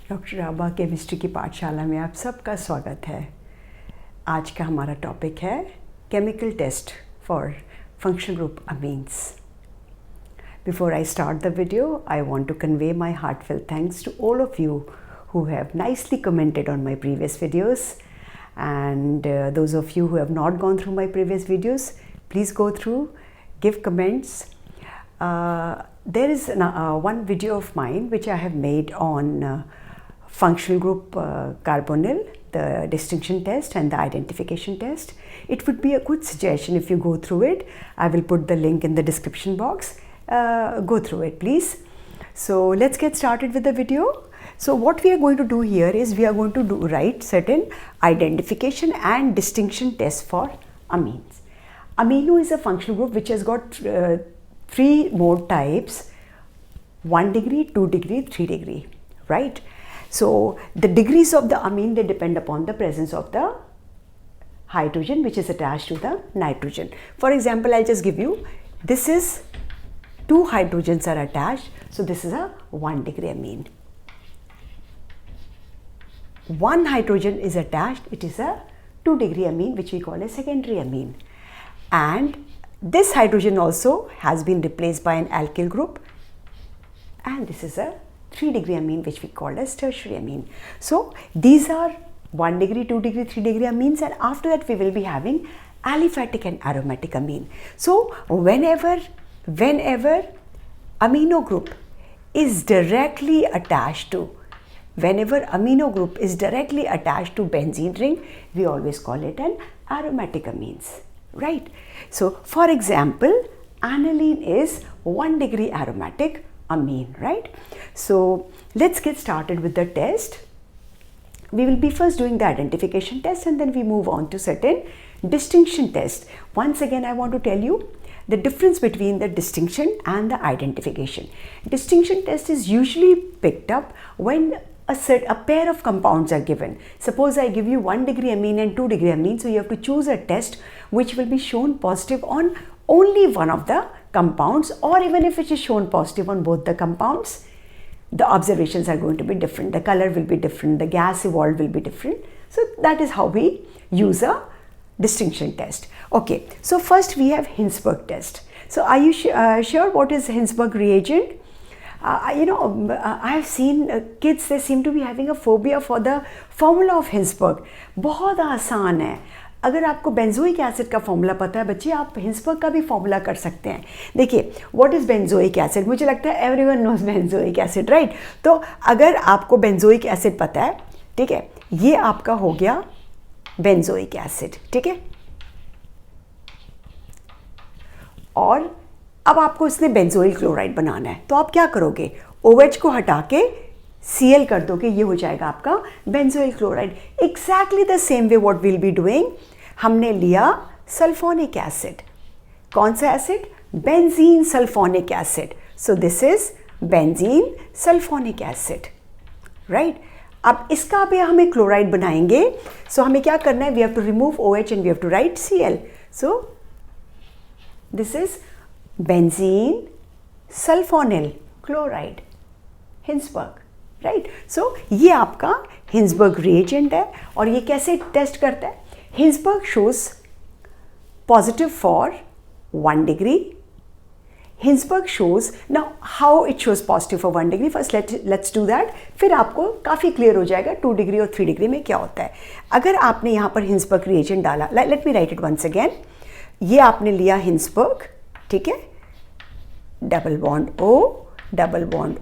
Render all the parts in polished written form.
Doctor आबा chemistry की पाठशाला में आप सबका स्वागत है। आज का हमारा टॉपिक है chemical test for functional group amines. Before I start the video, I want to convey my heartfelt thanks to all of you who have nicely commented on my previous videos, and those of you who have not gone through my previous videos, please go through, give comments. There is one video of mine which I have made on functional group carbonyl, the distinction test and the identification test. It would be a good suggestion if you go through it. I will put the link in the description box. Go through it, please. So let's get started with the video. So what we are going to do here is we are going to write certain identification and distinction tests for amines. Amino is a functional group which has got three more types: 1 degree, 2 degree, 3 degree, right? So the degrees of the amine, they depend upon the presence of the hydrogen which is attached to the nitrogen. For example, I'll just give you, this is 2 hydrogens are attached, so this is a 1 degree amine. 1 hydrogen is attached, it is a 2 degree amine which we call a secondary amine. And this hydrogen also has been replaced by an alkyl group, and this is a 3 degree amine which we call as tertiary amine. So these are 1 degree, 2 degree, 3 degree amines, and after that we will be having aliphatic and aromatic amine. So whenever amino group is directly attached to benzene ring, we always call it an aromatic amines, right? So for example, aniline is 1 degree aromatic amine, right? So let's get started with the test. We will be first doing the identification test, and then we move on to certain distinction tests. Once again, I want to tell you the difference between the distinction and the identification. Distinction test is usually picked up when a pair of compounds are given. Suppose I give you 1 degree amine and 2 degree amine, so you have to choose a test which will be shown positive on only one of the compounds, or even if it is shown positive on both the compounds, the observations are going to be different, the color will be different, the gas evolved will be different. So that is how we use a distinction test. Okay, so first we have Hinsberg test. So are you sure what is Hinsberg reagent? I have seen kids, they seem to be having a phobia for the formula of Hinsberg. बहुत आसान है. अगर आपको benzoic acid का formula पता है बच्चे, आप हिंसबर्ग का भी फॉर्मूला कर सकते हैं. देखिए, व्हाट इज़ बेंजोइक एसिड? मुझे लगता है everyone knows benzoic acid, right? तो अगर आपको बेंजोइक एसिड पता है, ठीक है, ये आपका हो गया बेंजोइक एसिड, ठीक है. और अब आपको इसने बेंजोइल क्लोराइड बनाना है, तो आप क्या करोगे? OH को हटा के Cl कर दोगे, ये हो जाएगा आपका benzoyl chloride. Exactly the same way what will be doing. हमने लिया सल्फोनिक एसिड. कौन सा acid? Benzene sulphonic acid. So this is benzene sulphonic acid, right? अब इसका भी हमें क्लोराइड बनाएंगे, सो हमें क्या करना है? We have to remove OH and we have to write Cl. So this is benzene sulphonyl chloride, Hinsberg, right? So ये आपका हिंसबर्ग रिएजेंट है. और ये कैसे टेस्ट करता है? Hinsberg shows positive for 1 degree. Hinsberg shows, now how it shows positive for 1 degree, first let's do that. फिर आपको काफ़ी क्लियर हो जाएगा 2 degree और 3 degree में क्या होता है. अगर आपने यहाँ पर हिंसबर्ग रिएजेंट डाला, let me write it once again. ये आपने लिया हिंसबर्ग, ठीक है, डबल बॉन्ड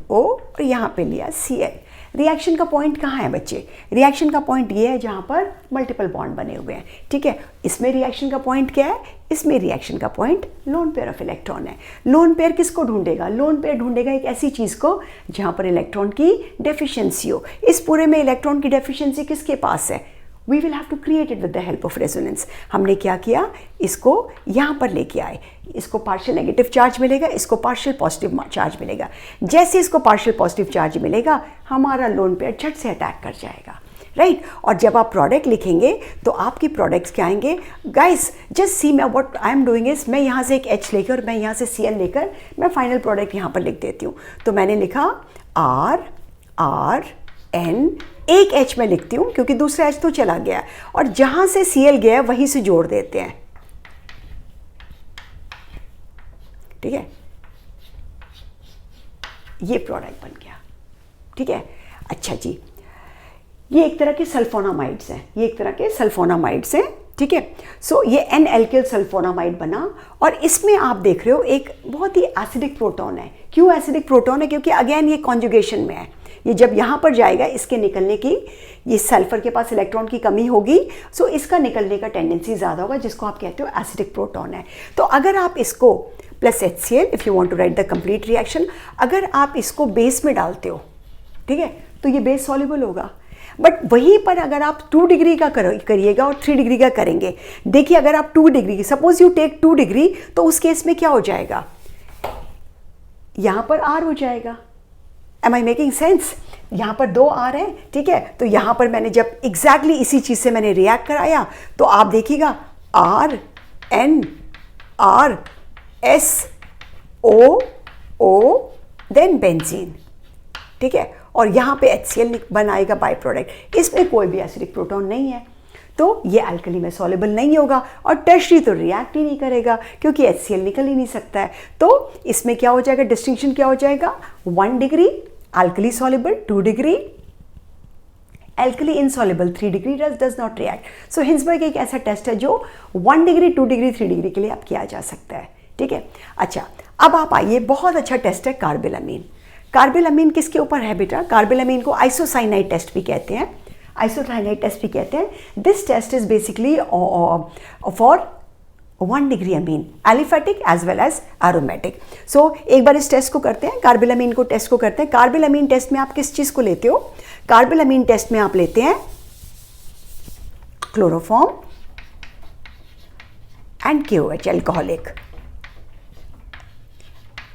O, और यहाँ पे लिया Cl. रिएक्शन का पॉइंट कहाँ है बच्चे? रिएक्शन का पॉइंट ये है जहाँ पर मल्टीपल बॉन्ड बने हुए हैं, ठीक है. इसमें रिएक्शन का पॉइंट क्या है? इसमें रिएक्शन का point lone pair of electron है. लोन पेयर किसको ढूंढेगा? लोन पेयर ढूंढेगा एक ऐसी चीज़ को जहाँ पर इलेक्ट्रॉन की डेफिशिएंसी हो. इस पूरे में इलेक्ट्रॉन की डेफिशिएंसी किसके पास है? We will have to create it with the help of resonance. हमने क्या किया? इसको यहाँ पर लेके आए. इसको पार्शियल नेगेटिव चार्ज मिलेगा, इसको पार्शियल पॉजिटिव चार्ज मिलेगा. जैसे इसको पार्शियल पॉजिटिव चार्ज मिलेगा, हमारा लोन पेयर झट से अटैक कर जाएगा, राइट? और जब आप प्रोडक्ट लिखेंगे तो आपकी प्रोडक्ट्स क्या आएंगे? गाइस जस्ट सी, मैं what I am doing is, मैं यहाँ से एक H लेकर, मैं यहाँ से Cl लेकर, मैं फाइनल प्रोडक्ट यहाँ पर लिख देती हूँ. तो मैंने लिखा R N, एक H मैं लिखती हूँ क्योंकि दूसरा H तो चला गया, और जहाँ से Cl गया वहीं से जोड़ देते हैं, ठीक है। ये प्रोडक्ट बन गया, ठीक है। अच्छा जी, ये एक तरह के सल्फोनामाइड्स हैं, ये एक तरह के सल्फोनामाइड्स हैं, ठीक है। सो ये एन एल्किल सल्फोनामाइड बना, और इसमें आप देख रहे हो एक बहुत ही एसिडिक प्रोटॉन है। क्यों एसिडिक प्रोटॉन है? क्योंकि अगेन ये कॉन्जुगेशन में है, ये जब यहाँ पर जाएगा इसके निकलने की, ये सल्फर के पास इलेक्ट्रॉन की कमी होगी, सो इसका निकलने का टेंडेंसी ज़्यादा होगा, जिसको आप कहते हो एसिडिक प्रोटॉन है। तो अगर आप इसको plus HCl, if you want to write the complete reaction, अगर आप इसको बेस में डालते हो, ठीक है, तो ये बेस सॉल्युबल होगा। बट वहीं पर अगर आप 2 डिग्री का करिएगा और 3 डिग्री का करेंगे, देखिए अगर आप 2 degree, suppose you take 2 degree, तो उस केस में क्या हो जाएगा, यहाँ पर R हो जाएगा। Am I making sense? यहाँ पर 2 R है, ठीक है। तो यहाँ पर मैंने जब एग्जैक्टली इसी चीज़ से मैंने रिएक्ट कराया, तो आप देखिएगा R N R S O O then benzene, ठीक है। और यहाँ पे HCl बनाएगा बाई प्रोडक्ट। इसमें कोई भी एसिडिक प्रोटॉन नहीं है, तो ये अल्कली में सॉल्युबल नहीं होगा, और टर्शरी तो रिएक्ट ही नहीं करेगा क्योंकि HCl निकल ही नहीं सकता है। तो इसमें क्या हो जाएगा, डिस्टिंक्शन क्या हो जाएगा, 1 degree alkali soluble, 2 degree alkali insoluble, 3 degree does not react. So Hinsberg एक ऐसा टेस्ट है जो 1 डिग्री 2 डिग्री 3 डिग्री के लिए आप किया जा सकता है, ठीक है। अच्छा, अब आप आइए, बहुत अच्छा टेस्ट है कार्बिलामीन। कार्बिलामीन किसके ऊपर है बेटा? कार्बिलामीन को आइसोसाइनाइड टेस्ट भी कहते हैं, आइसोसाइनाइड टेस्ट भी कहते हैं। This test is basically for 1 degree amine, aliphatic as well as aromatic. So एक बार इस टेस्ट को करते हैं, कार्बिलामीन को टेस्ट को करते हैं। कार्बिलामीन टेस्ट में आप किस चीज़ को लेते हो? कार्बिलामीन टेस्ट में आप लेते हैं क्लोरोफॉर्म एंड KOH, अल्कोहलिक।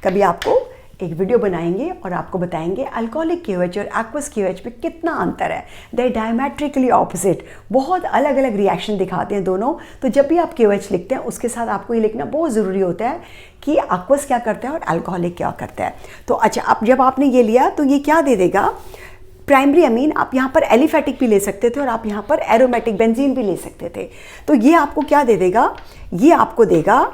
कभी आपको एक वीडियो बनाएंगे और आपको बताएंगे अल्कोहलिक KOH और एक्वस KOH में कितना अंतर है। दे डायमेट्रिकली ऑपोजिट, बहुत अलग अलग रिएक्शन दिखाते हैं दोनों। तो जब भी आप KOH लिखते हैं, उसके साथ आपको ये लिखना बहुत ज़रूरी होता है कि एक्वस क्या करता है और अल्कोहलिक क्या करता है। तो अच्छा, अब जब आपने ये लिया तो ये क्या दे देगा, प्राइमरी अमीन। आप यहाँ पर एलिफेटिक भी ले सकते थे और आप यहाँ पर एरोमेटिक बेंजीन भी ले सकते थे। तो ये आपको क्या दे देगा, ये आपको देगा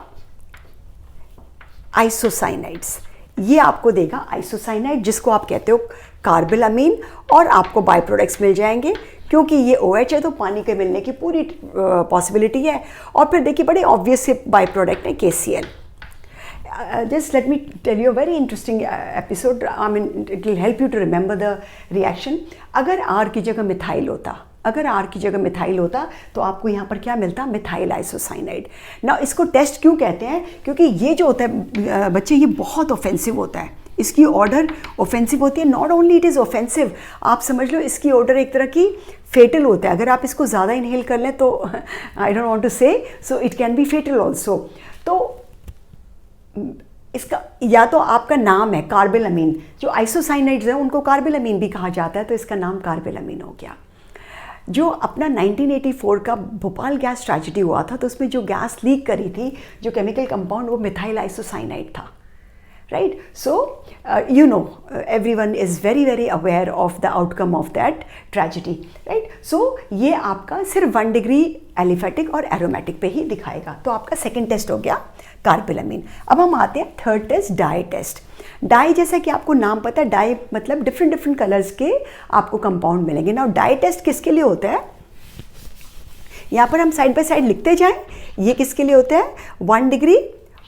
आइसोसाइनाइड्स, ये आपको देगा आइसोसाइनाइड, जिसको आप कहते हो कार्बिलामीन, और आपको बाय प्रोडक्ट्स मिल जाएंगे क्योंकि ये OH है तो पानी के मिलने की पूरी पॉसिबिलिटी है। और फिर देखिए बड़े ऑब्वियस से बाय प्रोडक्ट है KCl। Just let me tell you a very interesting episode. I mean, it will help you to remember the reaction. अगर R की जगह मिथाइल होता, अगर R की जगह मिथाइल होता तो आपको यहाँ पर क्या मिलता, मिथाइल आइसोसाइनाइड। ना इसको टेस्ट क्यों कहते हैं? क्योंकि ये जो होता है बच्चे, ये बहुत ऑफेंसिव होता है, इसकी ऑर्डर ऑफेंसिव होती है। Not only it is offensive, आप समझ लो इसकी ऑर्डर एक तरह की फेटल होता है। अगर आप इसको ज़्यादा इनहेल कर लें तो I don't want to say, so it can be fatal also. तो इसका या तो आपका नाम है कार्बिलामीन, जो आइसोसाइनाइड्स हैं उनको कार्बिलामीन भी कहा जाता है, तो इसका नाम कार्बिलामीन हो गया। जो अपना 1984 का भोपाल गैस ट्रेजेडी हुआ था, तो उसमें जो गैस लीक करी थी, जो केमिकल कंपाउंड, वो मिथाइल आइसोसाइनाइड था, right. So you know everyone is very very aware of the outcome of that tragedy, right. So ये आपका सिर्फ 1 डिग्री एलिफेटिक और एरोमेटिक पे ही दिखाएगा। तो आपका सेकेंड टेस्ट हो गया कार्बिलामीन। अब हम आते हैं third test, dye test. Dye, जैसा कि आपको नाम पता है, डाई मतलब डिफरेंट डिफरेंट कलर्स के आपको कंपाउंड मिलेंगे ना। डाई टेस्ट किसके लिए होता है? यहाँ पर हम साइड बाय साइड लिखते जाएं। ये किसके लिए होता है? 1 डिग्री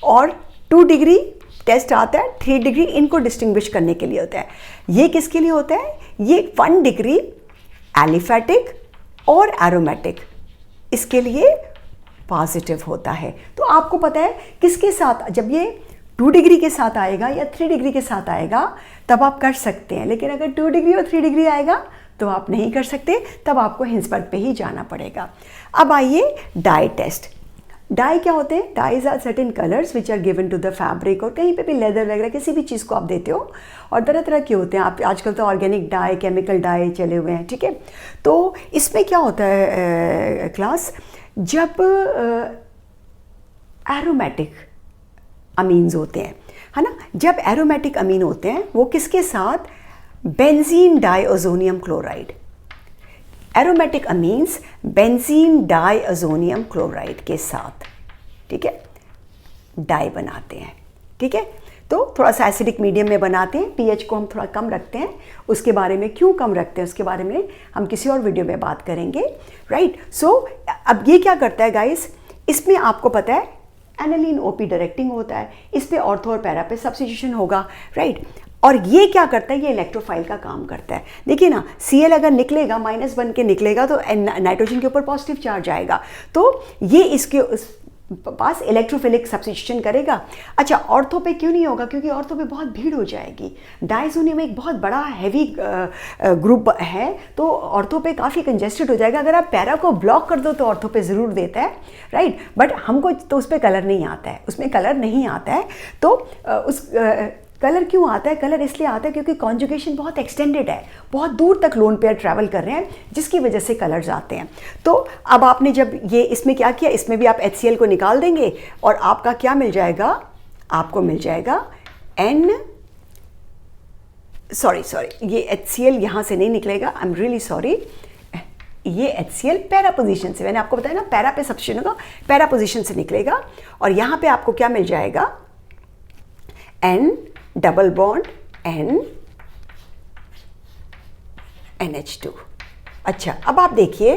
और 2 डिग्री टेस्ट आता है, 3 डिग्री इनको डिस्टिंग्विश करने के लिए होता है। ये किसके लिए होता है? ये 1 डिग्री एलिफेटिक और एरोमेटिक, इसके लिए पॉजिटिव होता है। तो आपको पता है किसके साथ, जब ये 2 डिग्री के साथ आएगा या 3 डिग्री के साथ आएगा तब आप कर सकते हैं, लेकिन अगर 2 डिग्री और 3 डिग्री आएगा तो आप नहीं कर सकते, तब आपको हिंसबर्ग पे ही जाना पड़ेगा। अब आइए डाई टेस्ट। डाई क्या होते हैं? Dyes are certain colours which are given to the fabric, और कहीं पे भी लेदर वगैरह किसी भी चीज़ को आप देते हो, और तरह तरह के होते हैं। आप आजकल तो ऑर्गेनिक डाई, केमिकल डाई चले हुए हैं, ठीक है। तो इसमें क्या होता है क्लास, जब एरोमेटिक अमीन्स होते हैं, है ना, जब एरोमेटिक अमीन होते हैं वो किसके साथ benzene diazonium chloride, aromatic amines benzene diazonium chloride के साथ, ठीक है, डाई बनाते हैं, ठीक है। तो थोड़ा सा एसिडिक मीडियम में बनाते हैं, पीएच को हम थोड़ा कम रखते हैं, उसके बारे में क्यों कम रखते हैं उसके बारे में हम किसी और वीडियो में बात करेंगे, राइट। सो अब ये क्या करता है गाइस, इसमें आपको पता है एनालिन ओपी डायरेक्टिंग होता है, इस पे ऑर्थो और पैरा पे सब्स्टिट्यूशन होगा, राइट। और ये क्या करता है, ये इलेक्ट्रोफाइल का काम करता है। देखिए ना, Cl अगर निकलेगा -1 के निकलेगा तो नाइट्रोजन के ऊपर पॉजिटिव चार्ज आएगा, तो ये इसके पास इलेक्ट्रोफिलिक सब्स्टिट्यूशन करेगा। अच्छा, ऑर्थो पे क्यों नहीं होगा, क्योंकि ऑर्थो पे बहुत भीड़ हो जाएगी। डाइज़ोनियम एक बहुत बड़ा हैवी ग्रुप है, तो ऑर्थो पे काफ़ी कंजेस्टेड हो जाएगा। अगर आप पैरा को ब्लॉक कर दो तो ऑर्थो पे ज़रूर देता है, राइट। बट हमको तो उस पर कलर नहीं आता है, उसमें कलर नहीं आता है। तो उस कलर क्यों आता है, कलर इसलिए आता है क्योंकि कॉन्जुगेशन बहुत एक्सटेंडेड है, बहुत दूर तक लोन पेयर ट्रैवल कर रहे हैं, जिसकी वजह से कलर्स आते हैं। तो अब आपने जब ये इसमें क्या किया, इसमें भी आप HCl को निकाल देंगे और आपका क्या मिल जाएगा, आपको मिल जाएगा ये HCl यहाँ से नहीं निकलेगा, आई एम रियली सॉरी, ये HCl पैरा पोजीशन से, मैंने आपको बताया ना पैरा पे सब्स्टिट्यूशन होगा, पैरा पोजीशन से निकलेगा और यहाँ पे आपको क्या मिल जाएगा, N double bond N NH2। अच्छा, अब आप देखिए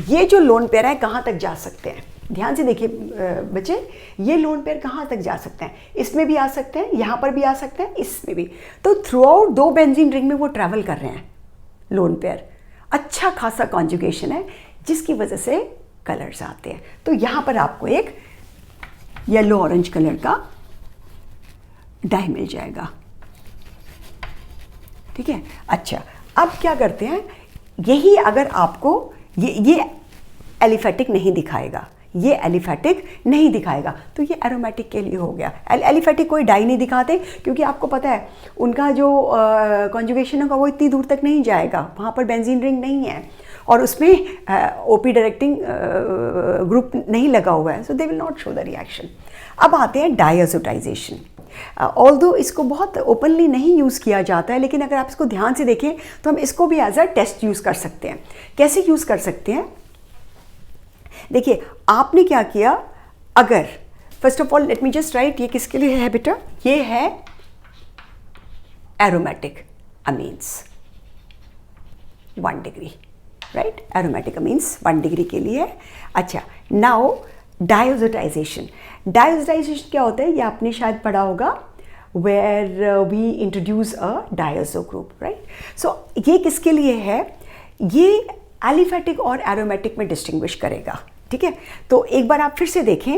ये जो लोन पेयर है कहाँ तक जा सकते हैं, ध्यान से देखिए बच्चे, ये लोन पेयर कहाँ तक जा सकते हैं, इसमें भी आ सकते हैं, यहाँ पर भी आ सकते हैं, इसमें भी। तो थ्रू आउट 2 बेंजीन रिंग में वो ट्रैवल कर रहे हैं लोन पेयर, अच्छा खासा कॉन्जुगेशन है, जिसकी वजह से कलर्स आते हैं। तो यहाँ पर आपको एक येलो ऑरेंज कलर का डाई मिल जाएगा, ठीक है। अच्छा, अब क्या करते हैं, यही अगर आपको ये एलिफेटिक नहीं दिखाएगा, ये एलिफेटिक नहीं दिखाएगा, तो ये एरोमेटिक के लिए हो गया। एलिफेटिक कोई डाई नहीं दिखाते क्योंकि आपको पता है उनका जो कॉन्जुगेशन होगा वो इतनी दूर तक नहीं जाएगा, वहाँ पर बेंजीन रिंग नहीं है और उसमें ओपी डायरेक्टिंग ग्रुप नहीं लगा हुआ है, so they will not show the reaction. अब आते हैं डायज़ोटाइजेशन। ऑल्दो इसको बहुत ओपनली नहीं यूज़ किया जाता है, लेकिन अगर आप इसको ध्यान से देखें तो हम इसको भी एज अ टेस्ट यूज़ कर सकते हैं। कैसे यूज़ कर सकते हैं, देखिए आपने क्या किया, अगर first of all let me just right, ये किसके लिए है बेटा, ये है aromatic amines 1 degree, right, aromatic amines 1 degree के लिए। अच्छा, नाउ डायज़ोटाइजेशन। डायज़ोटाइजेशन क्या होता है, ये आपने शायद पढ़ा होगा, where we introduce a diazo group, right. So ये किसके लिए है, ये एलिफेटिक और एरोमेटिक में डिस्टिंग्विश करेगा, ठीक है। तो एक बार आप फिर से देखें,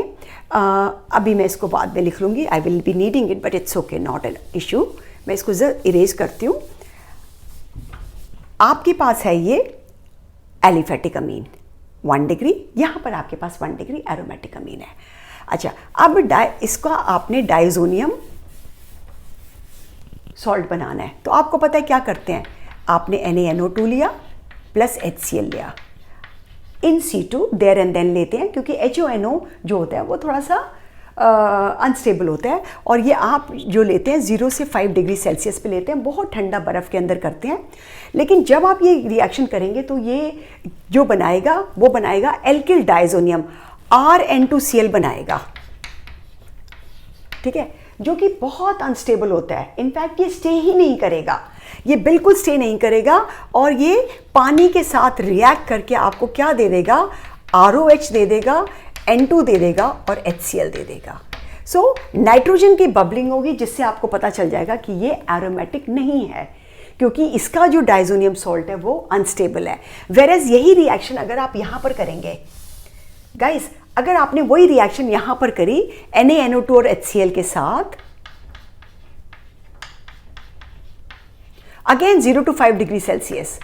अभी मैं इसको बाद में लिख लूँगी, I will be needing it but it's okay, not an issue. मैं इसको जरा इरेज करती हूँ। आपके पास है ये एलिफेटिक अमीन 1 डिग्री, यहाँ पर आपके पास 1 डिग्री एरोमेटिक अमीन है। अच्छा, अब इसका आपने डाइज़ोनियम सॉल्ट बनाना है, तो आपको पता है क्या करते हैं, आपने NaNO2 लिया प्लस HCl लिया, इन situ देयर एंड देन लेते हैं, क्योंकि HONO जो होता है वो थोड़ा सा अनस्टेबल होता है, और ये आप जो लेते हैं 0 से 5 डिग्री सेल्सियस पे लेते हैं, बहुत ठंडा बर्फ़ के अंदर करते हैं। लेकिन जब आप ये रिएक्शन करेंगे तो ये जो बनाएगा वो बनाएगा एल्किल डाइज़ोनियम RN2Cl बनाएगा, ठीक है, जो कि बहुत अनस्टेबल होता है। इनफैक्ट ये स्टे ही नहीं करेगा, ये बिल्कुल स्टे नहीं करेगा, और ये पानी के साथ रिएक्ट करके आपको क्या दे देगा, ROH दे देगा, N2 दे देगा और HCl दे देगा। सो नाइट्रोजन की बबलिंग होगी, जिससे आपको पता चल जाएगा कि ये एरोमेटिक नहीं है, क्योंकि इसका जो डाइज़ोनियम सॉल्ट है वो अनस्टेबल है। वेरेज यही रिएक्शन अगर आप यहाँ पर करेंगे गाइस, अगर आपने वही रिएक्शन यहाँ पर करी NaNO2 और HCl के साथ, अगेन 0 to 5 डिग्री सेल्सियस।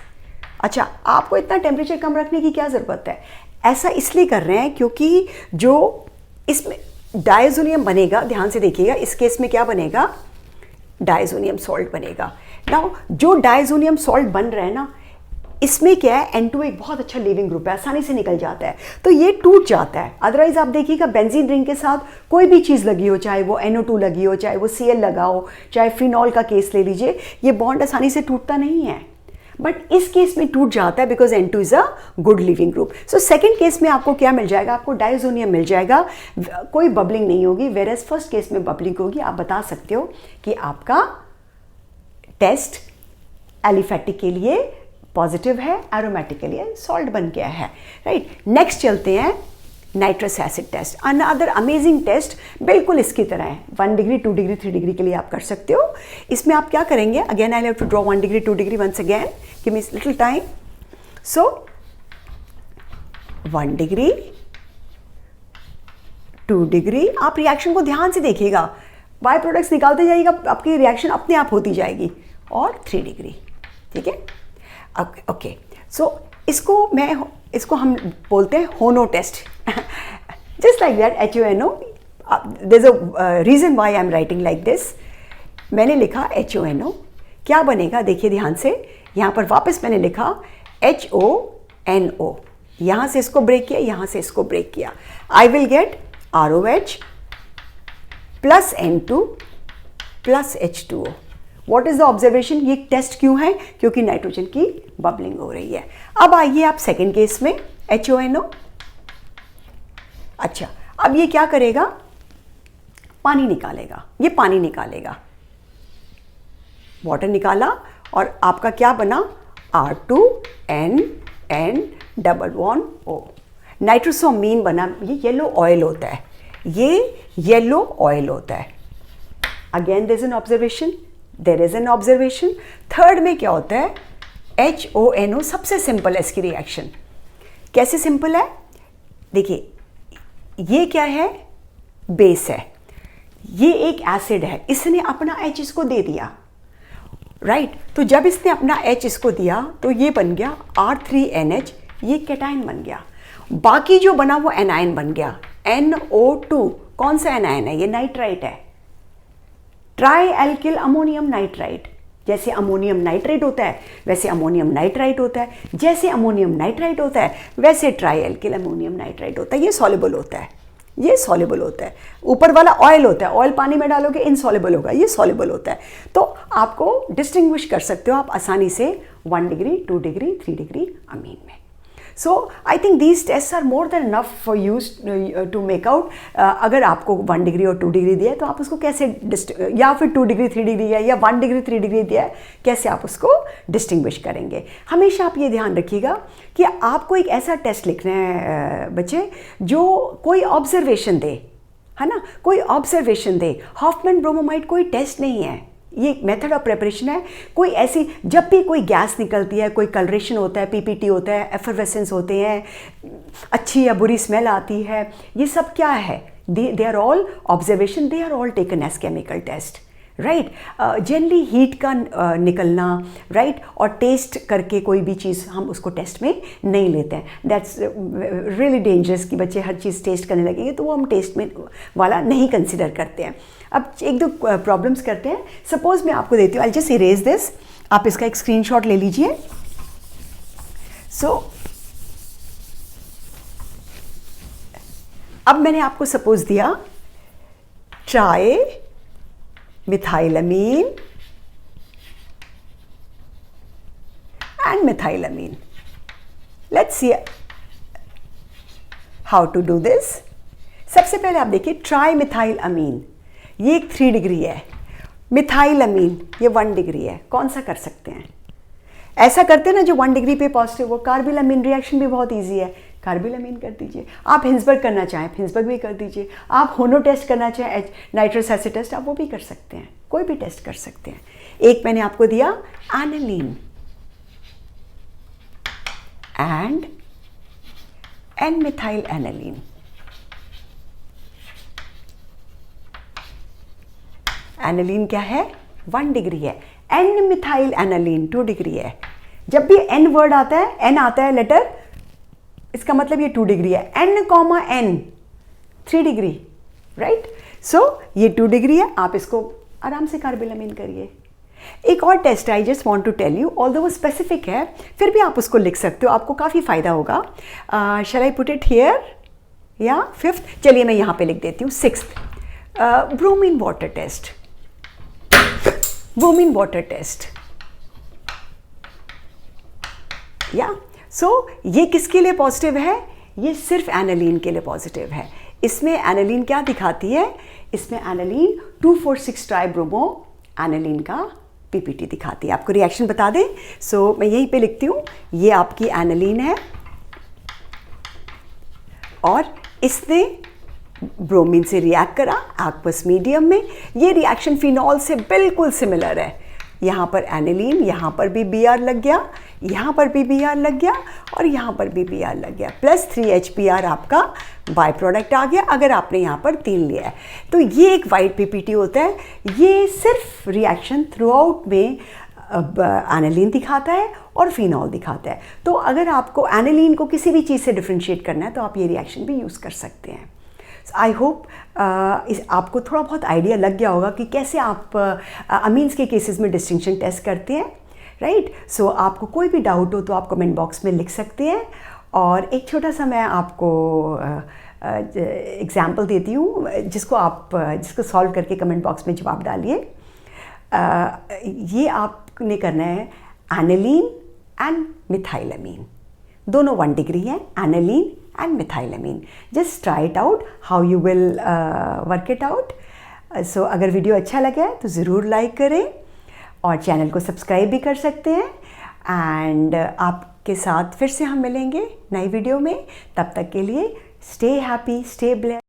अच्छा, आपको इतना टेम्परेचर कम रखने की क्या ज़रूरत है, ऐसा इसलिए कर रहे हैं क्योंकि जो इसमें डाइज़ोनियम बनेगा, ध्यान से देखिएगा, इस केस में क्या बनेगा, डाइज़ोनियम सॉल्ट बनेगा। नाउ जो डाइज़ोनियम सॉल्ट बन रहा है ना, इसमें क्या है, N2 एक बहुत अच्छा लीविंग ग्रुप है, आसानी से निकल जाता है, तो ये टूट जाता है। अदरवाइज आप देखिएगा बेंजीन रिंग के साथ कोई भी चीज़ लगी हो, चाहे वो NO2 लगी हो, चाहे वो Cl लगा हो, चाहे फिनॉल का केस ले लीजिए, ये बॉन्ड आसानी से टूटता नहीं है। बट इस केस में टूट जाता है because N2 is a good leaving group. So second case में आपको क्या मिल जाएगा, आपको डायजोनियम मिल जाएगा, कोई बबलिंग नहीं होगी, वेरएज फर्स्ट केस में बबलिंग होगी। आप बता सकते हो कि आपका टेस्ट एलिफेटिक के लिए पॉजिटिव है, एरोमेटिक के लिए सॉल्ट बन गया है, राइट। नेक्स्ट चलते हैं nitrous acid test, another amazing test, बिल्कुल इसकी तरह है। 1 डिग्री 2 डिग्री 3 डिग्री के लिए आप कर सकते हो। इसमें आप क्या करेंगे, again I have to draw 1 degree 2 degree once again, give me little time. So 1 degree 2 degree, आप रिएक्शन को ध्यान से देखिएगा, बाय प्रोडक्ट्स निकालते जाइएगा, आपकी रिएक्शन अपने आप होती जाएगी। और 3 डिग्री, ठीक है, ओके। सो इसको हम बोलते हैं HONO test, just like that, HONO। There is a reason why I am writing like this. मैंने लिखा HONO, क्या बनेगा देखिए ध्यान से, यहाँ पर वापस मैंने लिखा HONO, यहाँ से इसको ब्रेक किया, यहाँ से इसको ब्रेक किया, I will get ROH plus N2 plus H2O। What is the observation, ये टेस्ट क्यों है, क्योंकि नाइट्रोजन की बबलिंग हो रही है। अब आइए आप सेकेंड केस में HONO। अच्छा, अब ये क्या करेगा, पानी निकालेगा, ये पानी निकालेगा, वाटर निकाला और आपका क्या बना, R2N डबल बॉन्ड O, नाइट्रोसोमीन बना। ये येलो ऑयल होता है, ये येलो ऑयल होता है। Again there is an observation, there is an observation. Third में क्या होता है, HONO, सबसे सिंपल है इसकी रिएक्शन। कैसे सिंपल है, देखिए ये क्या है, बेस है, ये एक एसिड है, इसने अपना H इसको दे दिया, राइट। तो जब इसने अपना H इसको दिया तो ये बन गया R3NH, ये कैटायन बन गया। बाकी जो बना वो एनायन बन गया, NO2। कौन सा एनायन है, ये नाइट्राइट है, ट्राई एल्किल अमोनियम नाइट्राइट। जैसे अमोनियम नाइट्राइट होता है वैसे अमोनियम नाइट्राइट होता है, जैसे अमोनियम नाइट्राइट होता है वैसे ट्राई एल्किल अमोनियम नाइट्राइट होता है। ये सॉल्युबल होता है, ये सॉल्युबल होता है। ऊपर वाला ऑयल होता है, ऑयल पानी में डालोगे इनसॉल्युबल होगा, ये सॉल्युबल होता है। तो आपको डिस्टिंग्विश कर सकते हो आप आसानी से 1 डिग्री 2 डिग्री 3 डिग्री अमीन में। So I think these test are more than enough for us to make out. अगर आपको 1 डिग्री और 2 डिग्री दिया है तो आप उसको कैसे या फिर 2 डिग्री 3 डिग्री या 1 डिग्री 3 डिग्री दिया है, कैसे आप उसको डिस्टिंग्विश करेंगे। हमेशा आप ये ध्यान रखिएगा कि आपको एक ऐसा टेस्ट लिखना है बच्चे जो कोई ऑब्जर्वेशन दे, है ना, कोई ऑब्जर्वेशन दे। हॉफमैन ब्रोमोमाइड कोई टेस्ट नहीं है, ये मेथड ऑफ प्रिपरेशन है। कोई ऐसी, जब भी कोई गैस निकलती है, कोई कलरेशन होता है, PPT होता है, एफरवेसेंस होते हैं, अच्छी या बुरी स्मेल आती है, ये सब क्या है, they are all observation, they are all taken as chemical test, right. Generally heat का निकलना, राइट, और टेस्ट करके कोई भी चीज़ हम उसको टेस्ट में नहीं लेते हैं। दैट्स रियली डेंजरस कि बच्चे हर चीज़ टेस्ट करने लगेंगे, तो वो हम टेस्ट में वाला नहीं कंसिडर करते हैं। अब एक दो प्रॉब्लम्स करते हैं। सपोज मैं आपको देती हूँ, आई जस्ट इरेज दिस, आप इसका एक स्क्रीनशॉट ले लीजिए। सो अब मैंने आपको सपोज दिया try methylamine and methylamine. Let's see how to do this. सबसे पहले आप देखिए ट्राई मिथाइल अमीन, ये एक 3 डिग्री है, मिथाइलमीन ये 1 डिग्री है। कौन सा कर सकते हैं, ऐसा करते हैं ना जो 1 डिग्री पे पॉजिटिव हो। कार्बिलमीन रिएक्शन भी बहुत इजी है, कार्बिलमीन कर दीजिए। आप हिंसबर्ग करना चाहें हिंसबर्ग भी कर दीजिए। आप होनो टेस्ट करना चाहें, नाइट्रस एसिड टेस्ट, आप वो भी कर सकते हैं, कोई भी टेस्ट कर सकते हैं। एक मैंने आपको दिया aniline and N methyl aniline. Aniline क्या है, 1 डिग्री है। एन मिथाइल एनालीन 2 डिग्री है। जब भी एन वर्ड आता है, एन आता है लेटर, इसका मतलब ये 2 डिग्री है। N comma n 3 degree, right. So ये 2 डिग्री है, आप इसको आराम से कार्बिलमीन करिए। एक और test I just want to tell you, although वो स्पेसिफिक है फिर भी आप उसको लिख सकते हो, आपको काफ़ी फ़ायदा होगा. Shall I put it here या फिफ्थ? चलिए मैं यहाँ पे लिख देती हूँ sixth. Bromine water test. Bromine water test या सो ये किसके लिए पॉजिटिव है? ये सिर्फ एनालीन के लिए पॉजिटिव है. इसमें एनालीन क्या दिखाती है? इसमें एनालीन 2,4,6 ट्राइब्रोमो एनालीन का पीपीटी दिखाती है. आपको रिएक्शन बता दें. सो मैं यहीं पे लिखती हूँ, ये आपकी एनालीन है और इसने ब्रोमीन से रिएक्ट करा एक्वस मीडियम में. ये रिएक्शन फिनॉल से बिल्कुल सिमिलर है. यहाँ पर एनिलीन, यहाँ पर भी Br लग गया, यहाँ पर भी Br लग गया और यहाँ पर भी Br लग गया, प्लस 3HBr आपका बाय प्रोडक्ट आ गया अगर आपने यहाँ पर 3 लिया है. तो ये एक वाइट पीपीटी होता है. ये सिर्फ रिएक्शन थ्रू आउट में एनिलीन दिखाता है और फिनॉल दिखाता है. तो अगर आपको एनिलीन को किसी भी चीज़ से डिफ्रेंशिएट करना है तो आप ये रिएक्शन भी यूज़ कर सकते हैं. आई होप आपको थोड़ा बहुत आइडिया लग गया होगा कि कैसे आप अमीन्स के केसेस में डिस्टिंक्शन टेस्ट करते हैं, राइट. सो आपको कोई भी डाउट हो तो आप कमेंट बॉक्स में लिख सकते हैं. और एक छोटा सा मैं आपको एग्जाम्पल देती हूँ जिसको सॉल्व करके कमेंट बॉक्स में जवाब डालिए. ये आपने करना है एनिलीन एंड मिथाइलमीन, दोनों 1 डिग्री हैं, aniline and methylamine. Just try it out, how you will work it out. So अगर वीडियो अच्छा लगा है तो ज़रूर लाइक करें और चैनल को सब्सक्राइब भी कर सकते हैं. एंड आपके साथ फिर से हम मिलेंगे नई वीडियो में. तब तक के लिए स्टे हैप्पी, स्टे ब्लेस्ड.